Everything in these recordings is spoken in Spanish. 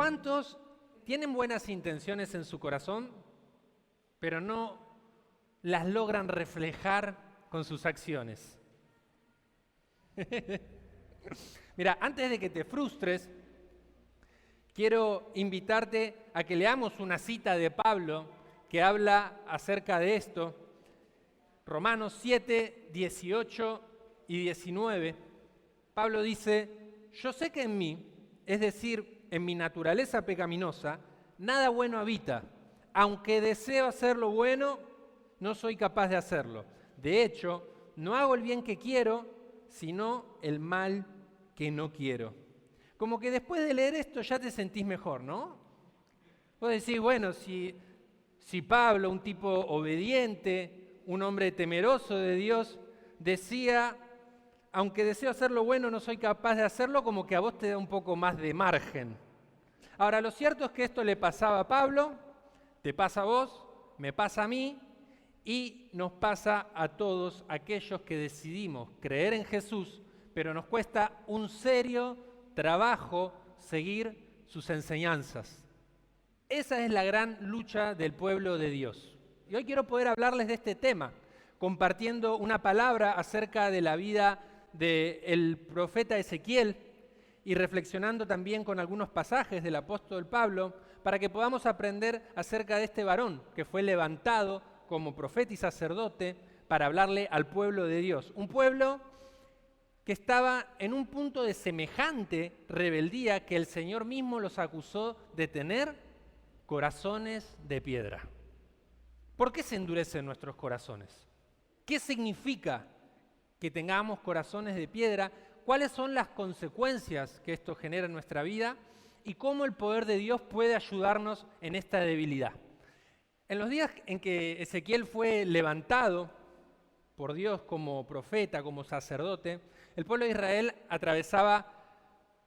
¿cuántos tienen buenas intenciones en su corazón, pero no las logran reflejar con sus acciones? Mira, antes de que te frustres, quiero invitarte a que leamos una cita de Pablo que habla acerca de esto. Romanos 7, 18 y 19. Pablo dice: yo sé que en mí, es decir, en mi naturaleza pecaminosa, nada bueno habita. Aunque deseo hacer lo bueno, no soy capaz de hacerlo. De hecho, no hago el bien que quiero, sino el mal que no quiero. Como que después de leer esto ya te sentís mejor, ¿no? Vos decís, bueno, si Pablo, un tipo obediente, un hombre temeroso de Dios, decía, aunque deseo hacer lo bueno, no soy capaz de hacerlo, como que a vos te da un poco más de margen. Ahora, lo cierto es que esto le pasaba a Pablo, te pasa a vos, me pasa a mí, y nos pasa a todos aquellos que decidimos creer en Jesús, pero nos cuesta un serio trabajo seguir sus enseñanzas. Esa es la gran lucha del pueblo de Dios. Y hoy quiero poder hablarles de este tema, compartiendo una palabra acerca de la vida del profeta Ezequiel y reflexionando también con algunos pasajes del apóstol Pablo para que podamos aprender acerca de este varón que fue levantado como profeta y sacerdote para hablarle al pueblo de Dios. Un pueblo que estaba en un punto de semejante rebeldía que el Señor mismo los acusó de tener corazones de piedra. ¿Por qué se endurecen nuestros corazones? ¿Qué significa que tengamos corazones de piedra? ¿Cuáles son las consecuencias que esto genera en nuestra vida? ¿Y cómo el poder de Dios puede ayudarnos en esta debilidad? En los días en que Ezequiel fue levantado por Dios como profeta, como sacerdote, el pueblo de Israel atravesaba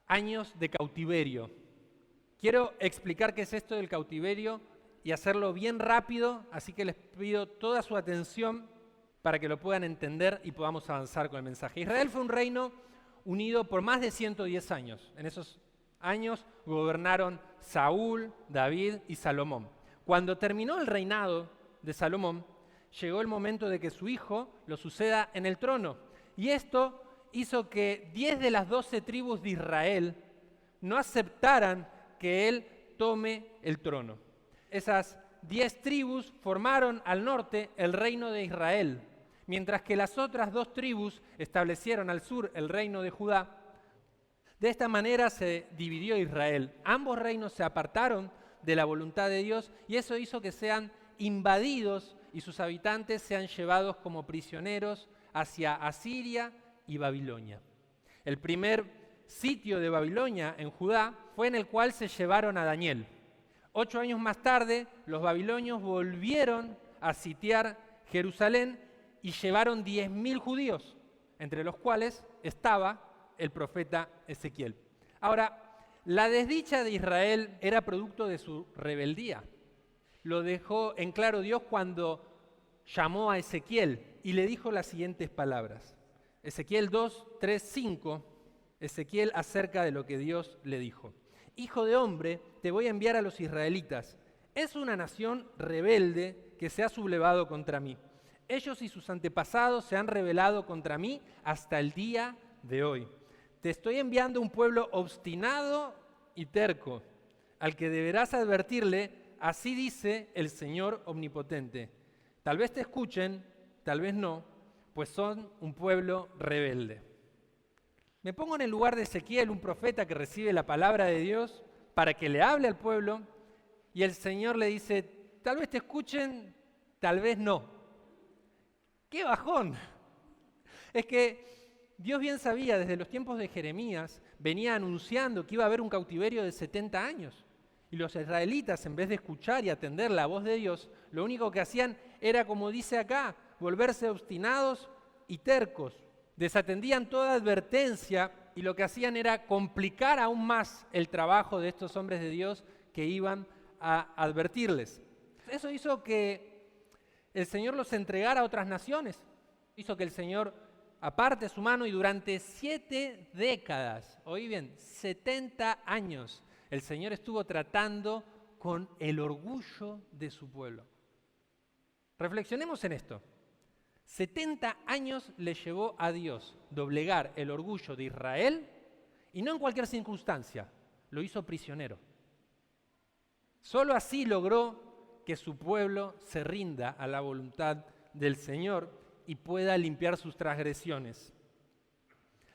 años de cautiverio. Quiero explicar qué es esto del cautiverio y hacerlo bien rápido, así que les pido toda su atención para que lo puedan entender y podamos avanzar con el mensaje. Israel fue un reino unido por más de 110 años. En esos años gobernaron Saúl, David y Salomón. Cuando terminó el reinado de Salomón, llegó el momento de que su hijo lo suceda en el trono. Y esto hizo que 10 de las 12 tribus de Israel no aceptaran que él tome el trono. Esas 10 tribus formaron al norte el reino de Israel, mientras que las otras 2 tribus establecieron al sur el reino de Judá. De esta manera se dividió Israel. Ambos reinos se apartaron de la voluntad de Dios y eso hizo que sean invadidos y sus habitantes sean llevados como prisioneros hacia Asiria y Babilonia. El primer sitio de Babilonia en Judá fue en el cual se llevaron a Daniel. 8 años más tarde, los babilonios volvieron a sitiar Jerusalén y llevaron 10.000 judíos, entre los cuales estaba el profeta Ezequiel. Ahora, la desdicha de Israel era producto de su rebeldía. Lo dejó en claro Dios cuando llamó a Ezequiel y le dijo las siguientes palabras. Ezequiel 2, 3, 5, Ezequiel acerca de lo que Dios le dijo. Hijo de hombre, te voy a enviar a los israelitas. Es una nación rebelde que se ha sublevado contra mí. Ellos y sus antepasados se han rebelado contra mí hasta el día de hoy. Te estoy enviando un pueblo obstinado y terco, al que deberás advertirle, así dice el Señor Omnipotente. Tal vez te escuchen, tal vez no, pues son un pueblo rebelde. Me pongo en el lugar de Ezequiel, un profeta que recibe la palabra de Dios para que le hable al pueblo, y el Señor le dice, tal vez te escuchen, tal vez no. ¡Qué bajón! Es que Dios bien sabía, desde los tiempos de Jeremías, venía anunciando que iba a haber un cautiverio de 70 años. Y los israelitas, en vez de escuchar y atender la voz de Dios, lo único que hacían era, como dice acá, volverse obstinados y tercos. Desatendían toda advertencia y lo que hacían era complicar aún más el trabajo de estos hombres de Dios que iban a advertirles. Eso hizo que el Señor los entregara a otras naciones. Hizo que el Señor aparte su mano y durante 7 décadas, oí bien, 70 años, El Señor estuvo tratando con el orgullo de su pueblo. Reflexionemos en esto. 70 años le llevó a Dios doblegar el orgullo de Israel, y no en cualquier circunstancia, lo hizo prisionero. Solo así logró que su pueblo se rinda a la voluntad del Señor y pueda limpiar sus transgresiones.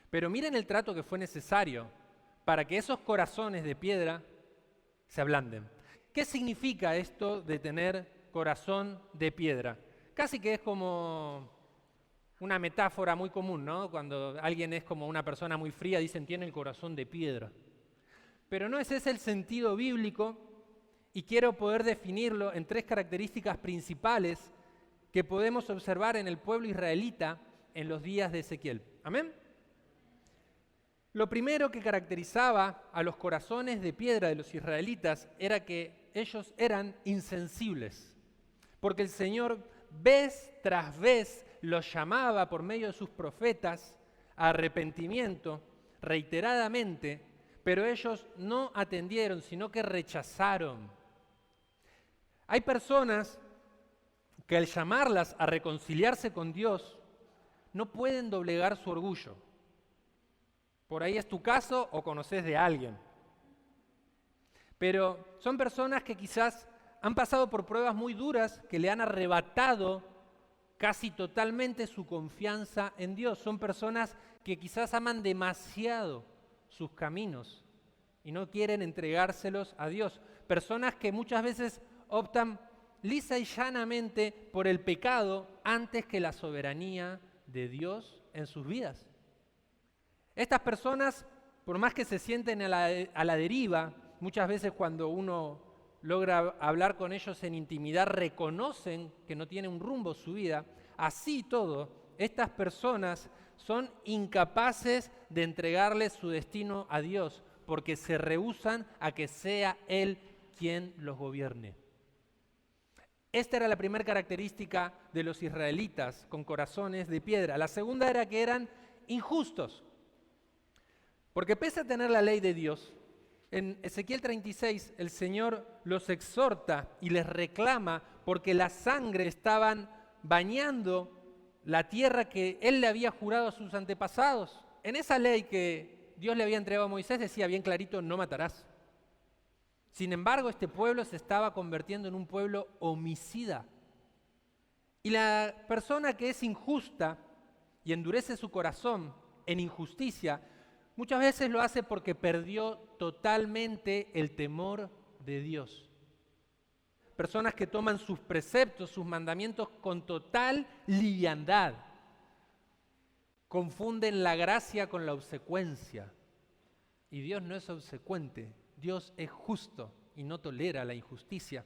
Pero miren el trato que fue necesario para que esos corazones de piedra se ablanden. ¿Qué significa esto de tener corazón de piedra? Casi que es como una metáfora muy común, ¿no? Cuando alguien es como una persona muy fría, dicen tiene el corazón de piedra. Pero no ese es el sentido bíblico, y quiero poder definirlo en 3 características principales que podemos observar en el pueblo israelita en los días de Ezequiel. ¿Amén? Lo primero que caracterizaba a los corazones de piedra de los israelitas era que ellos eran insensibles, porque el Señor vez tras vez los llamaba por medio de sus profetas a arrepentimiento reiteradamente, pero ellos no atendieron, sino que rechazaron. Hay personas que al llamarlas a reconciliarse con Dios no pueden doblegar su orgullo. Por ahí es tu caso o conoces de alguien. Pero son personas que quizás han pasado por pruebas muy duras que le han arrebatado casi totalmente su confianza en Dios. Son personas que quizás aman demasiado sus caminos y no quieren entregárselos a Dios. Personas que muchas veces optan lisa y llanamente por el pecado antes que la soberanía de Dios en sus vidas. Estas personas, por más que se sienten a la deriva, muchas veces cuando uno logra hablar con ellos en intimidad, reconocen que no tiene un rumbo su vida. Así todo, estas personas son incapaces de entregarle su destino a Dios, porque se rehúsan a que sea Él quien los gobierne. Esta era la primera característica de los israelitas con corazones de piedra. La segunda era que eran injustos. Porque pese a tener la ley de Dios, en Ezequiel 36 el Señor los exhorta y les reclama porque la sangre estaban bañando la tierra que Él le había jurado a sus antepasados. En esa ley que Dios le había entregado a Moisés decía bien clarito, no matarás. Sin embargo, este pueblo se estaba convirtiendo en un pueblo homicida. Y la persona que es injusta y endurece su corazón en injusticia, muchas veces lo hace porque perdió totalmente el temor de Dios. Personas que toman sus preceptos, sus mandamientos con total liviandad. Confunden la gracia con la obsecuencia. Y Dios no es obsecuente, Dios es justo y no tolera la injusticia.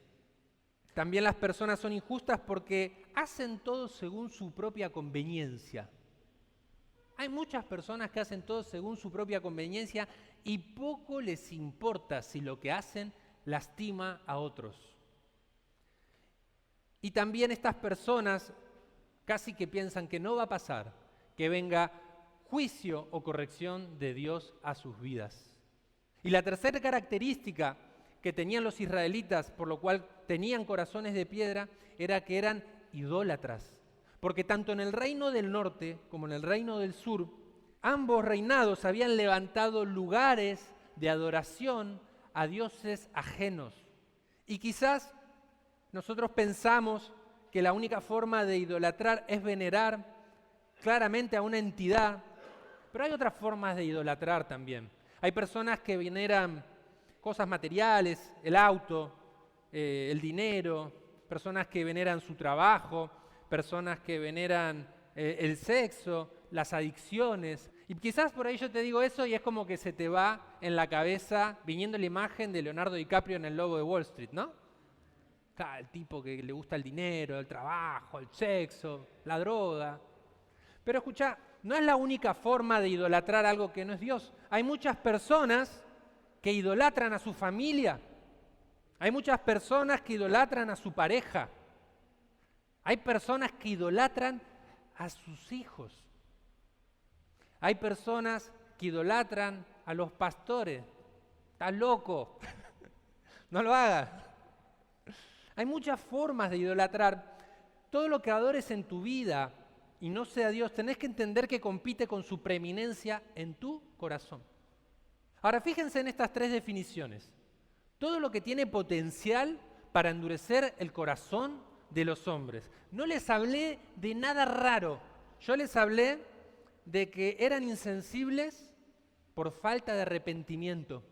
También las personas son injustas porque hacen todo según su propia conveniencia. Hay muchas personas que hacen todo según su propia conveniencia y poco les importa si lo que hacen lastima a otros. Y también estas personas casi que piensan que no va a pasar que venga juicio o corrección de Dios a sus vidas. Y la tercera característica que tenían los israelitas, por lo cual tenían corazones de piedra, era que eran idólatras. Porque tanto en el reino del norte como en el reino del sur, ambos reinados habían levantado lugares de adoración a dioses ajenos. Y quizás nosotros pensamos que la única forma de idolatrar es venerar claramente a una entidad, pero hay otras formas de idolatrar también. Hay personas que veneran cosas materiales, el auto, el dinero, personas que veneran su trabajo, personas que veneran el sexo, las adicciones. Y quizás por ahí yo te digo eso y es como que se te va en la cabeza viniendo la imagen de Leonardo DiCaprio en El Lobo de Wall Street, ¿no? El tipo que le gusta el dinero, el trabajo, el sexo, la droga. Pero escucha, no es la única forma de idolatrar algo que no es Dios. Hay muchas personas que idolatran a su familia. Hay muchas personas que idolatran a su pareja. Hay personas que idolatran a sus hijos. Hay personas que idolatran a los pastores. estás loco, no lo hagas. Hay muchas formas de idolatrar. Todo lo que adores en tu vida y no sea Dios, tenés que entender que compite con su preeminencia en tu corazón. Ahora fíjense en estas tres definiciones. Todo lo que tiene potencial para endurecer el corazón de los hombres. No les hablé de nada raro. Yo les hablé de que eran insensibles por falta de arrepentimiento.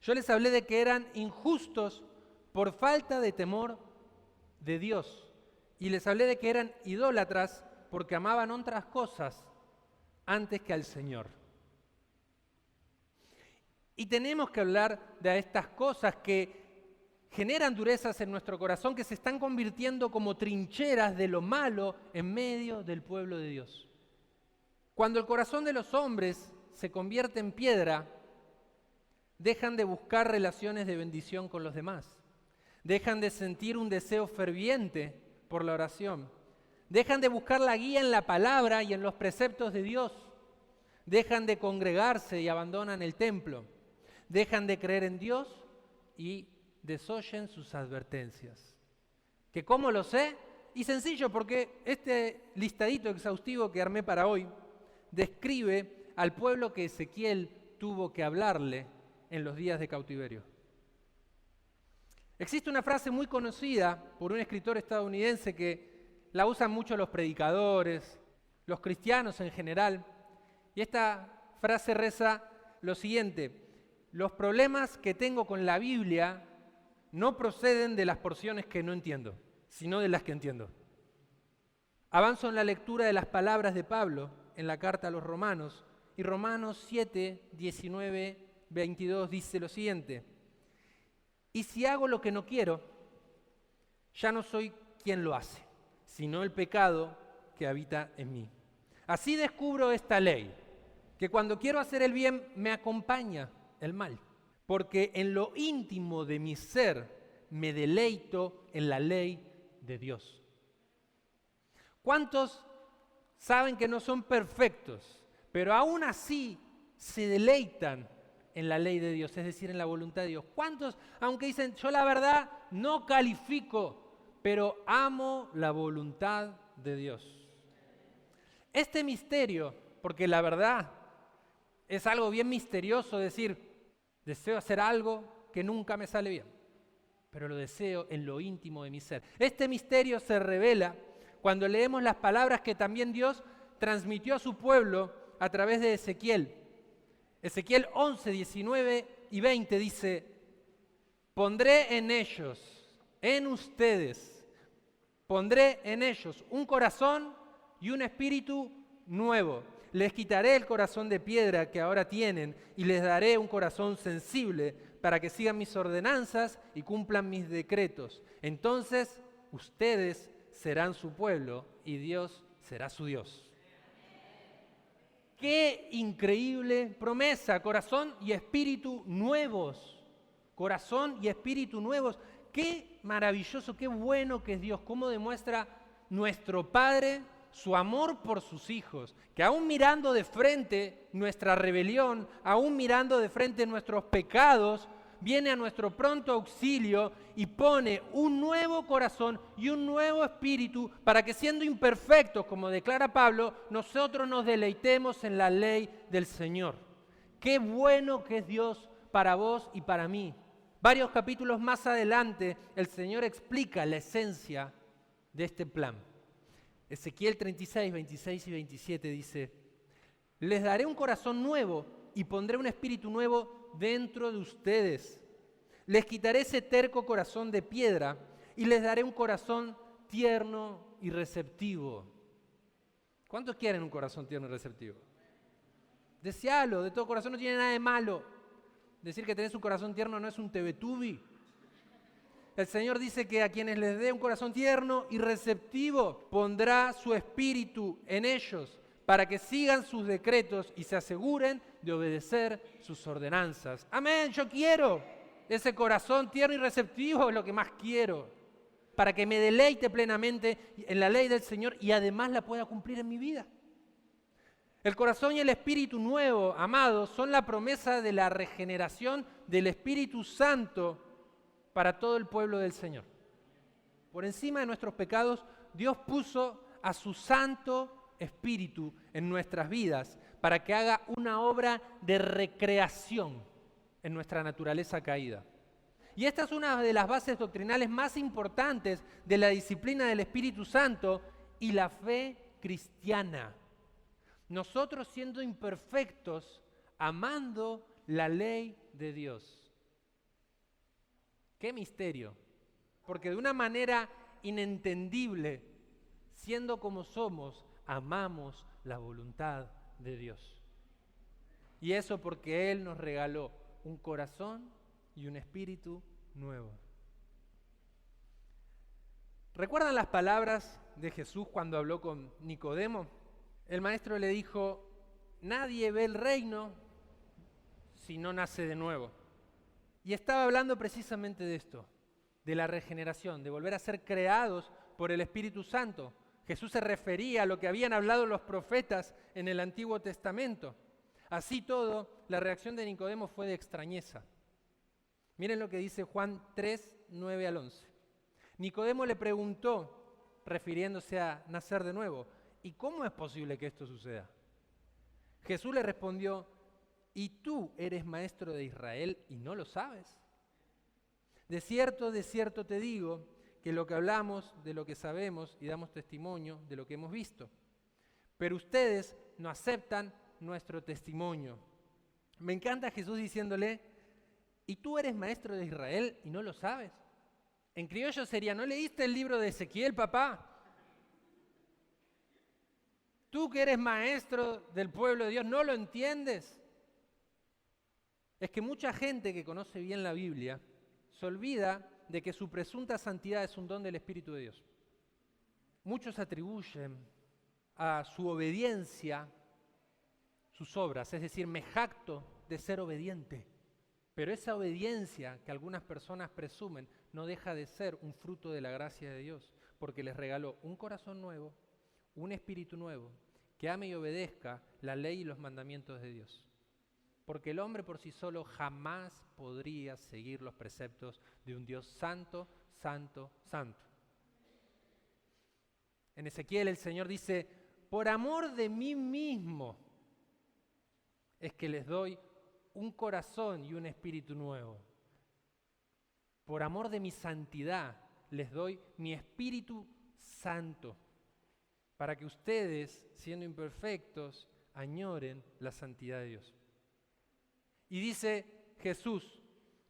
Yo les hablé de que eran injustos por falta de temor de Dios. Y les hablé de que eran idólatras porque amaban otras cosas antes que al Señor. Y tenemos que hablar de estas cosas que generan durezas en nuestro corazón, que se están convirtiendo como trincheras de lo malo en medio del pueblo de Dios. Cuando el corazón de los hombres se convierte en piedra, dejan de buscar relaciones de bendición con los demás. Dejan de sentir un deseo ferviente por la oración. Dejan de buscar la guía en la palabra y en los preceptos de Dios. Dejan de congregarse y abandonan el templo. Dejan de creer en Dios y desoyen sus advertencias. ¿Que cómo lo sé? Y sencillo, porque este listadito exhaustivo que armé para hoy describe al pueblo que Ezequiel tuvo que hablarle en los días de cautiverio. Existe una frase muy conocida por un escritor estadounidense que la usan mucho los predicadores, los cristianos en general, y esta frase reza lo siguiente: los problemas que tengo con la Biblia no proceden de las porciones que no entiendo, sino de las que entiendo. Avanzo en la lectura de las palabras de Pablo en la carta a los Romanos, y Romanos 7, 19, 22 dice lo siguiente: y si hago lo que no quiero, ya no soy quien lo hace, sino el pecado que habita en mí. Así descubro esta ley, que cuando quiero hacer el bien me acompaña el mal, porque en lo íntimo de mi ser me deleito en la ley de Dios. ¿Cuántos saben que no son perfectos, pero aún así se deleitan en la ley de Dios, es decir, en la voluntad de Dios? ¿Cuántos, aunque dicen, yo la verdad no califico, pero amo la voluntad de Dios? Este misterio, porque la verdad es algo bien misterioso decir, deseo hacer algo que nunca me sale bien, pero lo deseo en lo íntimo de mi ser. Este misterio se revela cuando leemos las palabras que también Dios transmitió a su pueblo a través de Ezequiel. Ezequiel 11, 19 y 20 dice: pondré en ellos, en ustedes, pondré en ellos un corazón y un espíritu nuevo. Les quitaré el corazón de piedra que ahora tienen y les daré un corazón sensible para que sigan mis ordenanzas y cumplan mis decretos. Entonces ustedes serán su pueblo y Dios será su Dios. ¡Qué increíble promesa! Corazón y espíritu nuevos. Corazón y espíritu nuevos. ¡Qué maravilloso, qué bueno que es Dios! Cómo demuestra nuestro Padre su amor por sus hijos, que aún mirando de frente nuestra rebelión, aún mirando de frente nuestros pecados, viene a nuestro pronto auxilio y pone un nuevo corazón y un nuevo espíritu para que, siendo imperfectos, como declara Pablo, nosotros nos deleitemos en la ley del Señor. ¡Qué bueno que es Dios para vos y para mí! Varios capítulos más adelante, el Señor explica la esencia de este plan. Ezequiel 36, 26 y 27 dice: les daré un corazón nuevo y pondré un espíritu nuevo dentro de ustedes. Les quitaré ese terco corazón de piedra y les daré un corazón tierno y receptivo. ¿Cuántos quieren un corazón tierno y receptivo? Desealo de todo corazón, no tiene nada de malo. Decir que tenés un corazón tierno no es un tebetubi. El Señor dice que a quienes les dé un corazón tierno y receptivo, pondrá su espíritu en ellos para que sigan sus decretos y se aseguren de obedecer sus ordenanzas. Amén, yo quiero ese corazón tierno y receptivo, es lo que más quiero, para que me deleite plenamente en la ley del Señor y además la pueda cumplir en mi vida. El corazón y el espíritu nuevo, amados, son la promesa de la regeneración del Espíritu Santo para todo el pueblo del Señor. Por encima de nuestros pecados, Dios puso a su Santo Espíritu en nuestras vidas para que haga una obra de recreación en nuestra naturaleza caída. Y esta es una de las bases doctrinales más importantes de la disciplina del Espíritu Santo y la fe cristiana. Nosotros siendo imperfectos, amando la ley de Dios. ¡Qué misterio! Porque de una manera inentendible, siendo como somos, amamos la voluntad de Dios. Y eso porque Él nos regaló un corazón y un espíritu nuevo. ¿Recuerdan las palabras de Jesús cuando habló con Nicodemo? El maestro le dijo, nadie ve el reino si no nace de nuevo. Y estaba hablando precisamente de esto, de la regeneración, de volver a ser creados por el Espíritu Santo. Jesús se refería a lo que habían hablado los profetas en el Antiguo Testamento. Así todo, la reacción de Nicodemo fue de extrañeza. Miren lo que dice Juan 3, 9 al 11. Nicodemo le preguntó, refiriéndose a nacer de nuevo, ¿y cómo es posible que esto suceda? Jesús le respondió, ¿y tú eres maestro de Israel y no lo sabes? De cierto te digo que lo que hablamos, de lo que sabemos y damos testimonio de lo que hemos visto. Pero ustedes no aceptan nuestro testimonio. Me encanta Jesús diciéndole, ¿y tú eres maestro de Israel y no lo sabes? En criollo sería, ¿no leíste el libro de Ezequiel, papá? Tú que eres maestro del pueblo de Dios, ¿no lo entiendes? Es que mucha gente que conoce bien la Biblia se olvida de que su presunta santidad es un don del Espíritu de Dios. Muchos atribuyen a su obediencia sus obras, es decir, me jacto de ser obediente. Pero esa obediencia que algunas personas presumen no deja de ser un fruto de la gracia de Dios, porque les regaló un corazón nuevo, un espíritu nuevo, que ame y obedezca la ley y los mandamientos de Dios. Porque el hombre por sí solo jamás podría seguir los preceptos de un Dios santo, santo, santo. En Ezequiel el Señor dice, por amor de mí mismo es que les doy un corazón y un espíritu nuevo. Por amor de mi santidad les doy mi Espíritu Santo, para que ustedes, siendo imperfectos, añoren la santidad de Dios. Y dice Jesús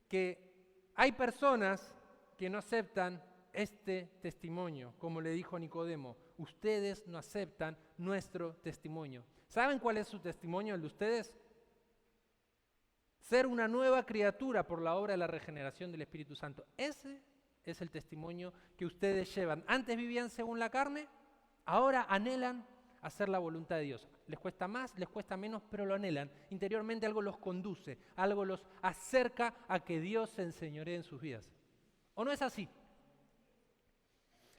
que hay personas que no aceptan este testimonio, como le dijo Nicodemo, ustedes no aceptan nuestro testimonio. ¿Saben cuál es su testimonio, el de ustedes? Ser una nueva criatura por la obra de la regeneración del Espíritu Santo. Ese es el testimonio que ustedes llevan. Antes vivían según la carne, ahora anhelan hacer la voluntad de Dios. Les cuesta más, les cuesta menos, pero lo anhelan. Interiormente algo los conduce, algo los acerca a que Dios se enseñoree en sus vidas. ¿O no es así?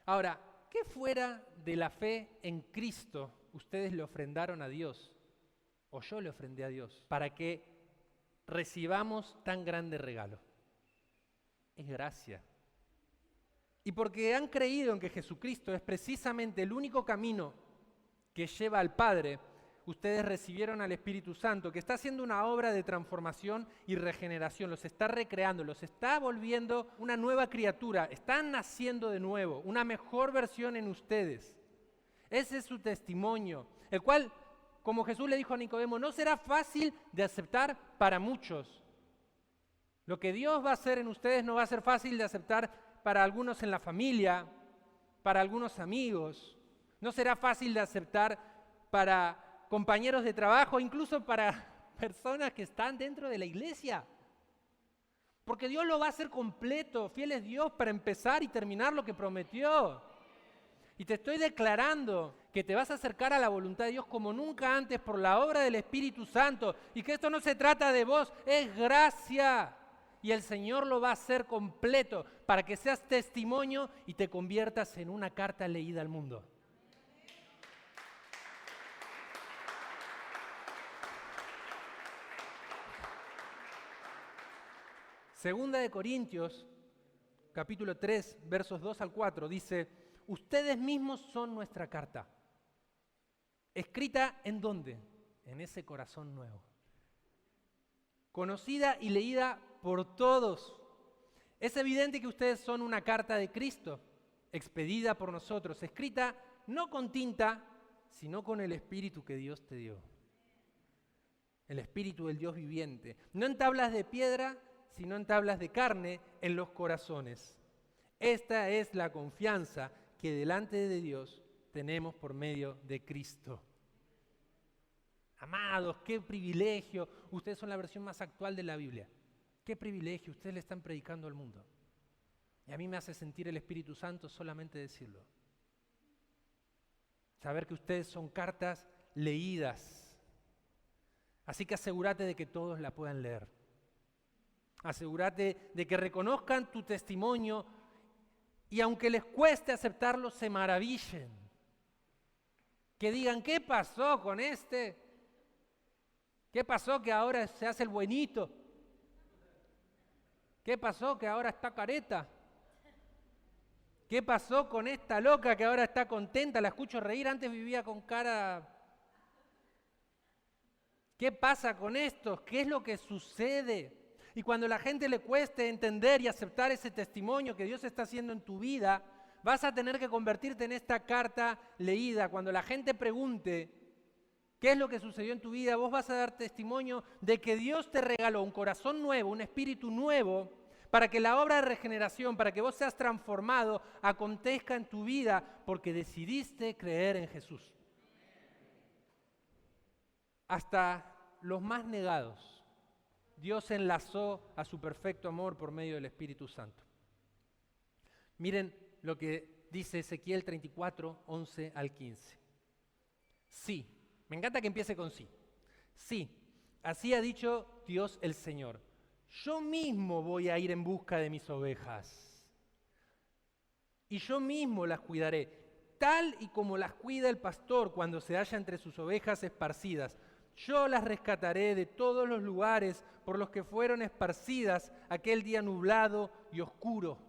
Ahora, ¿qué fuera de la fe en Cristo ustedes le ofrendaron a Dios? O yo le ofrendé a Dios para que recibamos tan grande regalo. Es gracia. Y porque han creído en que Jesucristo es precisamente el único camino que lleva al Padre, ustedes recibieron al Espíritu Santo, que está haciendo una obra de transformación y regeneración, los está recreando, los está volviendo una nueva criatura, están naciendo de nuevo, una mejor versión en ustedes. Ese es su testimonio, el cual, como Jesús le dijo a Nicodemo, no será fácil de aceptar para muchos. Lo que Dios va a hacer en ustedes no va a ser fácil de aceptar para algunos en la familia, para algunos amigos. No será fácil de aceptar para compañeros de trabajo, incluso para personas que están dentro de la iglesia. Porque Dios lo va a hacer completo. Fiel es Dios para empezar y terminar lo que prometió. Y te estoy declarando que te vas a acercar a la voluntad de Dios como nunca antes por la obra del Espíritu Santo. Y que esto no se trata de vos, es gracia. Y el Señor lo va a hacer completo para que seas testimonio y te conviertas en una carta leída al mundo. Segunda de Corintios, capítulo 3, versos 2 al 4, dice: ustedes mismos son nuestra carta. ¿Escrita en dónde? En ese corazón nuevo. Conocida y leída por todos. Es evidente que ustedes son una carta de Cristo, expedida por nosotros, escrita no con tinta, sino con el Espíritu que Dios te dio. El Espíritu del Dios viviente. No en tablas de piedra, sino en tablas de carne en los corazones. Esta es la confianza que delante de Dios tenemos por medio de Cristo. Amados, qué privilegio. Ustedes son la versión más actual de la Biblia. Qué privilegio, ustedes le están predicando al mundo. Y a mí me hace sentir el Espíritu Santo solamente decirlo. Saber que ustedes son cartas leídas. Así que asegúrate de que todos la puedan leer. Asegúrate de que reconozcan tu testimonio y aunque les cueste aceptarlo, se maravillen. Que digan, ¿qué pasó con este? ¿Qué pasó que ahora se hace el buenito? ¿Qué pasó que ahora está careta? ¿Qué pasó con esta loca que ahora está contenta? La escucho reír, antes vivía con cara... ¿Qué pasa con esto? ¿Qué es lo que sucede? Y cuando la gente le cueste entender y aceptar ese testimonio que Dios está haciendo en tu vida, vas a tener que convertirte en esta carta leída. Cuando la gente pregunte qué es lo que sucedió en tu vida, vos vas a dar testimonio de que Dios te regaló un corazón nuevo, un espíritu nuevo, para que la obra de regeneración, para que vos seas transformado, acontezca en tu vida, porque decidiste creer en Jesús. Hasta los más negados, Dios enlazó a su perfecto amor por medio del Espíritu Santo. Miren lo que dice Ezequiel 34, 11 al 15. Sí, me encanta que empiece con sí. Sí, así ha dicho Dios el Señor. Yo mismo voy a ir en busca de mis ovejas. Y yo mismo las cuidaré, tal y como las cuida el pastor cuando se halla entre sus ovejas esparcidas. Yo las rescataré de todos los lugares por los que fueron esparcidas aquel día nublado y oscuro.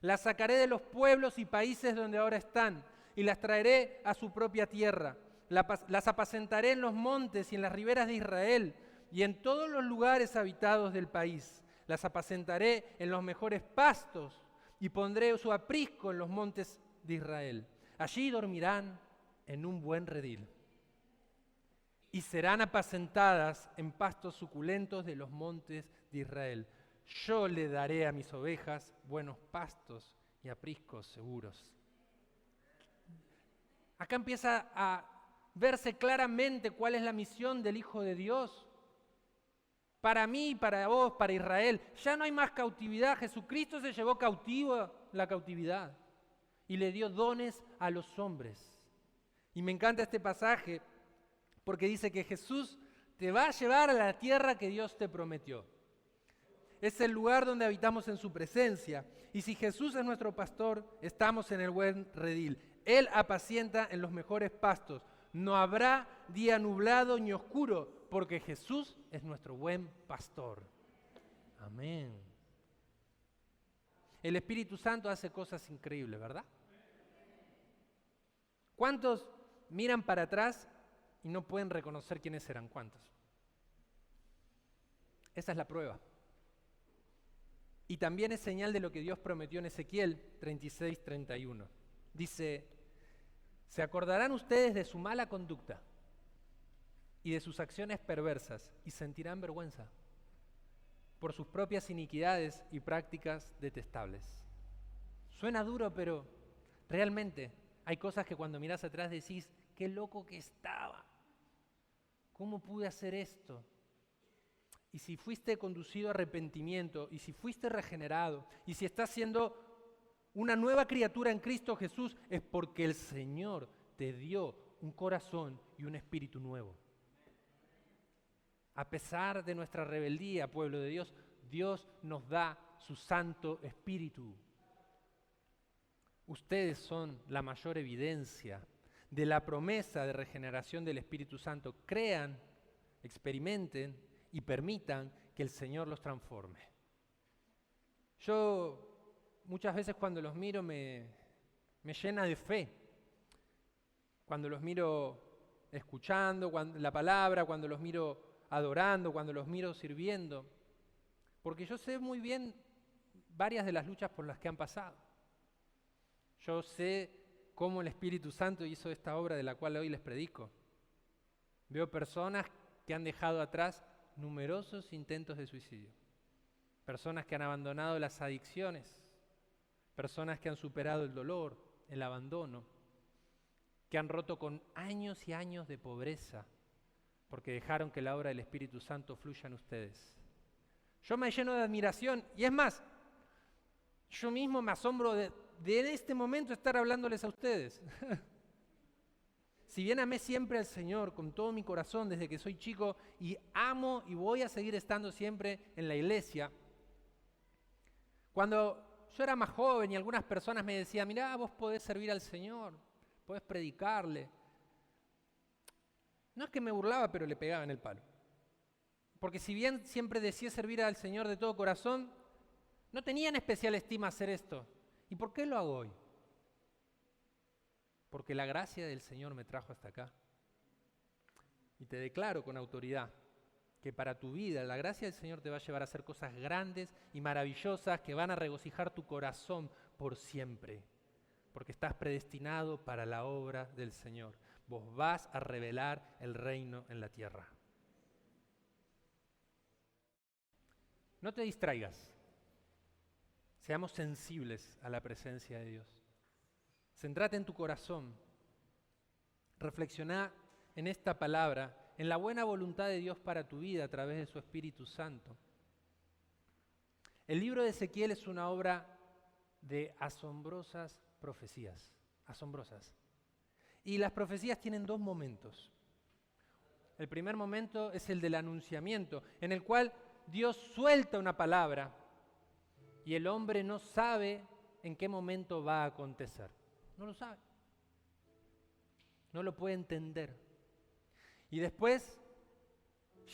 Las sacaré de los pueblos y países donde ahora están y las traeré a su propia tierra. Las apacentaré en los montes y en las riberas de Israel y en todos los lugares habitados del país. Las apacentaré en los mejores pastos y pondré su aprisco en los montes de Israel. Allí dormirán en un buen redil. Y serán apacentadas en pastos suculentos de los montes de Israel. Yo le daré a mis ovejas buenos pastos y apriscos seguros. Acá empieza a verse claramente cuál es la misión del Hijo de Dios. Para mí, para vos, para Israel, ya no hay más cautividad. Jesucristo se llevó cautivo la cautividad y le dio dones a los hombres. Y me encanta este pasaje porque dice que Jesús te va a llevar a la tierra que Dios te prometió. Es el lugar donde habitamos en su presencia. Y si Jesús es nuestro pastor, estamos en el buen redil. Él apacienta en los mejores pastos. No habrá día nublado ni oscuro, porque Jesús es nuestro buen pastor. Amén. El Espíritu Santo hace cosas increíbles, ¿verdad? ¿Cuántos miran para atrás y no pueden reconocer quiénes eran? ¿Cuántos? Esa es la prueba. Y también es señal de lo que Dios prometió en Ezequiel 36, 31. Dice: se acordarán ustedes de su mala conducta y de sus acciones perversas y sentirán vergüenza por sus propias iniquidades y prácticas detestables. Suena duro, pero realmente hay cosas que cuando mirás atrás decís, qué loco que estaba. ¿Cómo pude hacer esto? Y si fuiste conducido a arrepentimiento, y si fuiste regenerado, y si estás siendo una nueva criatura en Cristo Jesús, es porque el Señor te dio un corazón y un espíritu nuevo. A pesar de nuestra rebeldía, pueblo de Dios, Dios nos da su Santo Espíritu. Ustedes son la mayor evidencia de la promesa de regeneración del Espíritu Santo. Crean, experimenten y permitan que el Señor los transforme. Yo muchas veces cuando los miro me llena de fe. Cuando los miro escuchando la palabra, cuando los miro adorando, cuando los miro sirviendo. Porque yo sé muy bien varias de las luchas por las que han pasado. Yo sé cómo el Espíritu Santo hizo esta obra de la cual hoy les predico. Veo personas que han dejado atrás numerosos intentos de suicidio. Personas que han abandonado las adicciones. Personas que han superado el dolor, el abandono. Que han roto con años y años de pobreza porque dejaron que la obra del Espíritu Santo fluya en ustedes. Yo me lleno de admiración y es más, yo mismo me asombro de en este momento estar hablándoles a ustedes. Si bien amé siempre al Señor con todo mi corazón desde que soy chico y amo y voy a seguir estando siempre en la iglesia, cuando yo era más joven y algunas personas me decían, mirá, vos podés servir al Señor, podés predicarle. No es que me burlaba, pero le pegaba en el palo. Porque si bien siempre deseé servir al Señor de todo corazón, no tenía en especial estima hacer esto. ¿Y por qué lo hago hoy? Porque la gracia del Señor me trajo hasta acá. Y te declaro con autoridad que para tu vida la gracia del Señor te va a llevar a hacer cosas grandes y maravillosas que van a regocijar tu corazón por siempre. Porque estás predestinado para la obra del Señor. Vos vas a revelar el reino en la tierra. No te distraigas. Seamos sensibles a la presencia de Dios. Centrate en tu corazón. Reflexioná en esta palabra, en la buena voluntad de Dios para tu vida a través de su Espíritu Santo. El libro de Ezequiel es una obra de asombrosas profecías. Asombrosas. Y las profecías tienen dos momentos. El primer momento es el del anunciamiento, en el cual Dios suelta una palabra y el hombre no sabe en qué momento va a acontecer. No lo sabe. No lo puede entender. Y después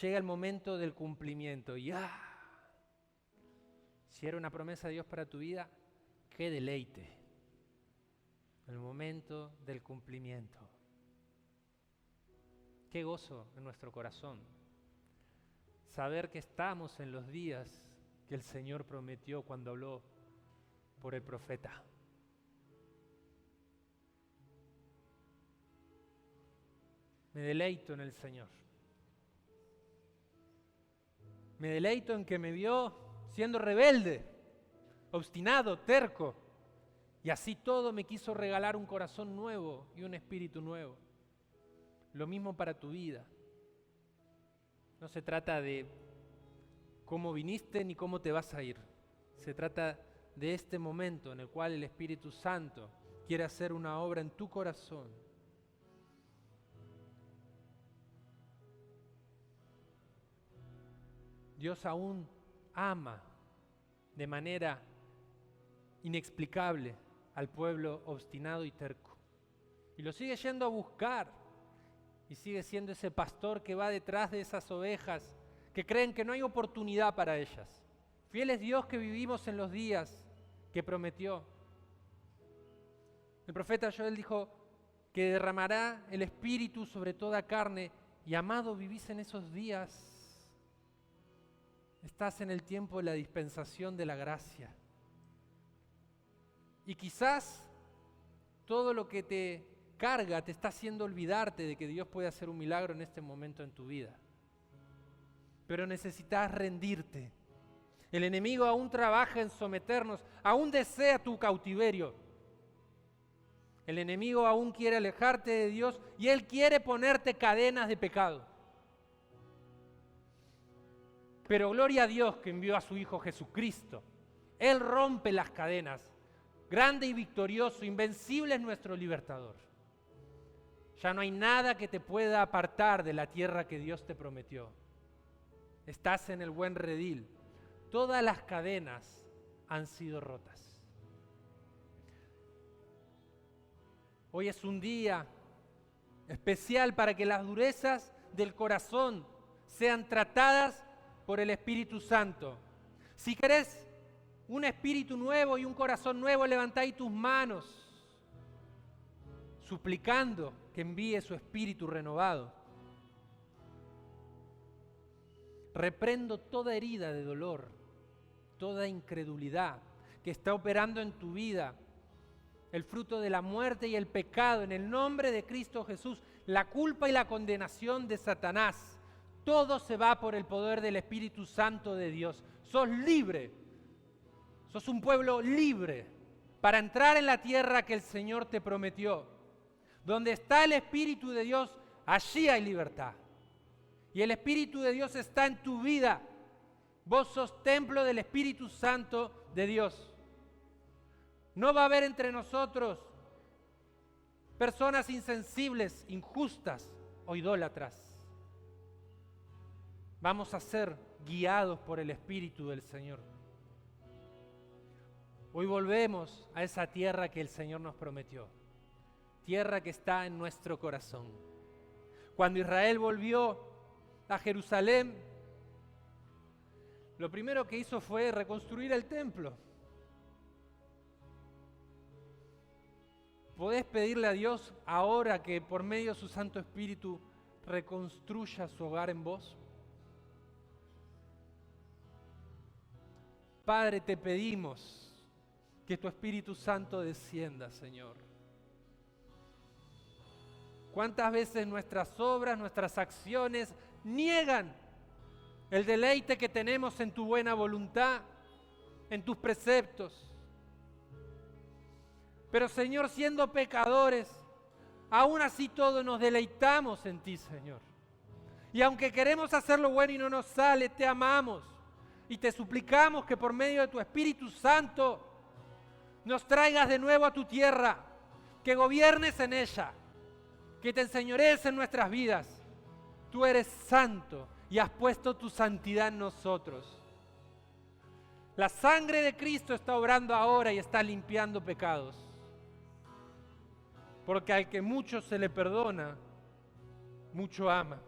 llega el momento del cumplimiento. Y si era una promesa de Dios para tu vida, qué deleite. El momento del cumplimiento. Qué gozo en nuestro corazón. Saber que estamos en los días que el Señor prometió cuando habló por el profeta. Me deleito en el Señor. Me deleito en que me vio siendo rebelde, obstinado, terco. Y así todo me quiso regalar un corazón nuevo y un espíritu nuevo. Lo mismo para tu vida. No se trata de cómo viniste ni cómo te vas a ir. Se trata de este momento en el cual el Espíritu Santo quiere hacer una obra en tu corazón. Dios aún ama de manera inexplicable al pueblo obstinado y terco. Y lo sigue yendo a buscar. Y sigue siendo ese pastor que va detrás de esas ovejas que creen que no hay oportunidad para ellas. Fiel es Dios que vivimos en los días que prometió. El profeta Joel dijo que derramará el Espíritu sobre toda carne. Y amado, vivís en esos días. Estás en el tiempo de la dispensación de la gracia. Y quizás todo lo que te carga te está haciendo olvidarte de que Dios puede hacer un milagro en este momento en tu vida. Pero necesitas rendirte. El enemigo aún trabaja en someternos, aún desea tu cautiverio. El enemigo aún quiere alejarte de Dios y él quiere ponerte cadenas de pecado. Pero gloria a Dios que envió a su Hijo Jesucristo. Él rompe las cadenas. Grande y victorioso, invencible es nuestro libertador. Ya no hay nada que te pueda apartar de la tierra que Dios te prometió. Estás en el buen redil. Todas las cadenas han sido rotas. Hoy es un día especial para que las durezas del corazón sean tratadas por el Espíritu Santo. Si querés un espíritu nuevo y un corazón nuevo, levantáis tus manos, suplicando que envíe su espíritu renovado. Reprendo toda herida de dolor, toda incredulidad que está operando en tu vida, el fruto de la muerte y el pecado, en el nombre de Cristo Jesús, la culpa y la condenación de Satanás. Todo se va por el poder del Espíritu Santo de Dios. Sos libre, sos un pueblo libre para entrar en la tierra que el Señor te prometió. Donde está el Espíritu de Dios, allí hay libertad. Y el Espíritu de Dios está en tu vida. Vos sos templo del Espíritu Santo de Dios. No va a haber entre nosotros personas insensibles, injustas o idólatras. Vamos a ser guiados por el Espíritu del Señor. Hoy volvemos a esa tierra que el Señor nos prometió. Tierra que está en nuestro corazón. Cuando Israel volvió a Jerusalén, lo primero que hizo fue reconstruir el templo. ¿Podés pedirle a Dios ahora que por medio de su Santo Espíritu reconstruya su hogar en vos? Padre, te pedimos que tu Espíritu Santo descienda, Señor. ¿Cuántas veces nuestras obras, nuestras acciones niegan el deleite que tenemos en tu buena voluntad, en tus preceptos? Pero Señor, siendo pecadores, aún así todos nos deleitamos en ti, Señor. Y aunque queremos hacer lo bueno y no nos sale, te amamos y te suplicamos que por medio de tu Espíritu Santo nos traigas de nuevo a tu tierra, que gobiernes en ella, que te enseñorees en nuestras vidas. Tú eres santo y has puesto tu santidad en nosotros. La sangre de Cristo está obrando ahora y está limpiando pecados. Porque al que mucho se le perdona, mucho ama.